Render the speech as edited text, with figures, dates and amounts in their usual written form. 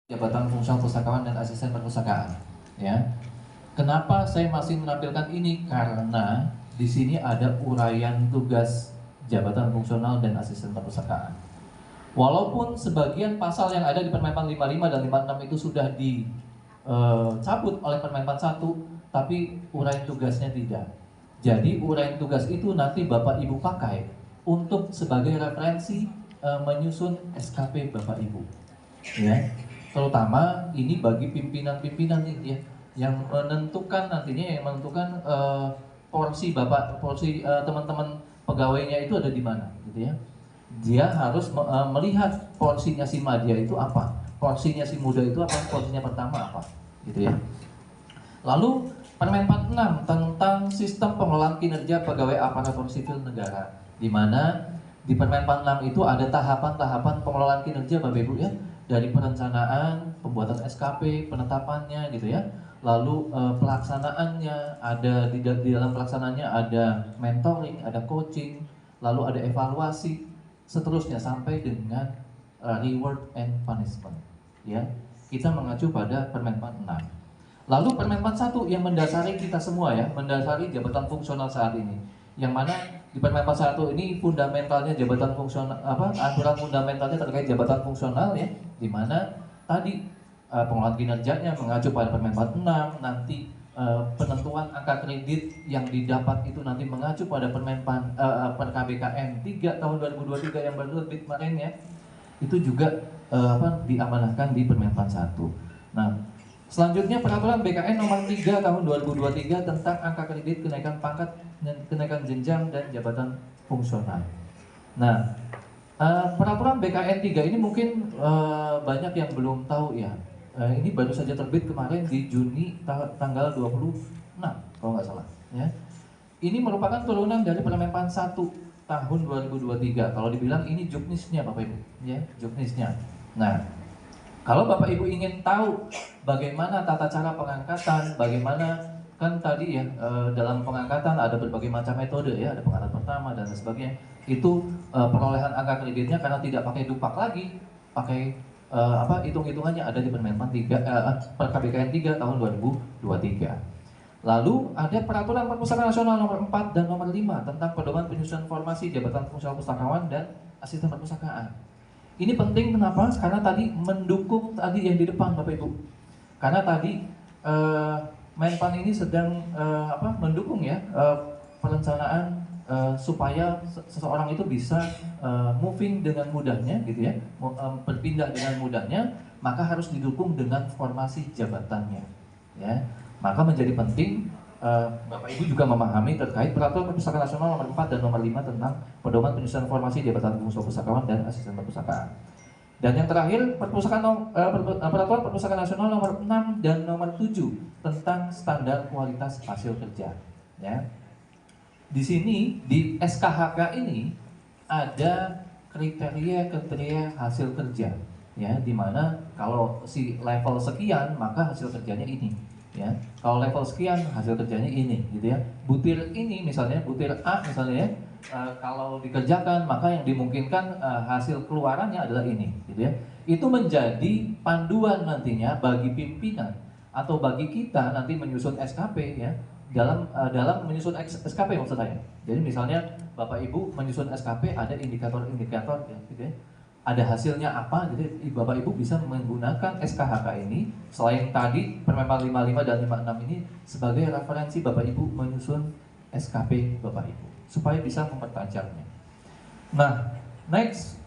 Jabatan fungsional pustakawan dan asisten perpustakaan. Ya, kenapa saya masih menampilkan ini? Karena di sini ada uraian tugas jabatan fungsional dan asisten perpustakaan. Walaupun sebagian pasal yang ada di Permenpan 55 dan 56 itu sudah dicabut oleh Permenpan 1, tapi uraian tugasnya tidak. Jadi uraian tugas itu nanti Bapak Ibu pakai untuk sebagai referensi menyusun SKP Bapak Ibu. Ya, terutama ini bagi pimpinan-pimpinan nih ya, yang menentukan nantinya porsi teman-teman pegawainya itu ada di mana gitu ya. Dia harus melihat porsinya si Madya itu apa, porsinya si Muda itu apa, porsinya pertama apa gitu ya. Lalu Permen 46 tentang sistem pengelolaan kinerja pegawai aparatur sipil negara, di mana di Permen 46 itu ada tahapan-tahapan pengelolaan kinerja Bapak Ibu ya, dari perencanaan, pembuatan SKP, penetapannya gitu ya. Lalu pelaksanaannya ada di dalam pelaksanaannya ada mentoring, ada coaching, lalu ada evaluasi, seterusnya sampai dengan reward and punishment. Ya, kita mengacu pada Permen 46. Lalu Permen 41 yang mendasari kita semua ya, mendasari jabatan fungsional saat ini. Yang mana di Permen 41 ini fundamentalnya jabatan fungsional aturan fundamentalnya terkait jabatan fungsional ya, di mana tadi pengelolaan kinerjanya mengacu pada Permen 46, nanti penentuan angka kredit yang didapat itu nanti mengacu pada KBKN 3 tahun 2023 yang baru terbit kemarin ya. Itu juga diamanahkan di Permen 41. Nah, selanjutnya peraturan BKN nomor 3 tahun 2023 tentang angka kredit kenaikan pangkat dan kenaikan jenjang dan jabatan fungsional. Nah, peraturan BKN 3 ini mungkin banyak yang belum tahu ya. Ini baru saja terbit kemarin di Juni tanggal 26 kalau nggak salah ya. Ini merupakan turunan dari Permenpan 1 tahun 2023. Kalau dibilang ini juknisnya Bapak Ibu ya, juknisnya. Nah, kalau Bapak Ibu ingin tahu bagaimana tata cara pengangkatan, bagaimana kan tadi ya dalam pengangkatan ada berbagai macam metode ya, ada pengangkatan pertama dan sebagainya. Itu perolehan angka kreditnya karena tidak pakai dupak lagi, pakai hitung-hitungannya ada di Permenpan 3 KBKN 3 tahun 2023. Lalu ada Peraturan Perpustakaan Nasional nomor 4 dan nomor 5 tentang pedoman penyusunan formasi jabatan fungsional pustakawan dan asisten perpustakaan. Ini penting kenapa? Karena tadi mendukung tadi yang di depan Bapak Ibu. Karena tadi Menpan ini sedang mendukung ya perencanaan supaya seseorang itu bisa moving dengan mudahnya gitu ya, berpindah dengan mudahnya, maka harus didukung dengan formasi jabatannya. Ya, maka menjadi penting Bapak Ibu juga memahami terkait Peraturan Perpustakaan Nasional nomor 4 dan nomor 5 tentang pedoman penyusunan formasi jabatan fungsional pustakawan dan asisten perpustakaan. Dan yang terakhir Peraturan Perpustakaan Nasional nomor 6 dan nomor 7 tentang standar kualitas hasil kerja. Ya. Di sini di SKHK ini ada kriteria hasil kerja ya, dimana kalau si level sekian maka hasil kerjanya ini ya, kalau level sekian hasil kerjanya ini gitu ya. Butir ini misalnya butir A misalnya ya, kalau dikerjakan maka yang dimungkinkan hasil keluarannya adalah ini gitu ya. Itu menjadi panduan nantinya bagi pimpinan atau bagi kita nanti menyusun SKP ya, dalam menyusun SKP maksud saya. Jadi misalnya Bapak Ibu menyusun SKP ada indikator-indikator ya, gitu ya. Ada hasilnya apa, jadi Bapak Ibu bisa menggunakan SKHK ini selain tadi Permenpan 55 dan 56 ini sebagai referensi Bapak Ibu menyusun SKP Bapak Ibu supaya bisa mempertajamnya. Nah, next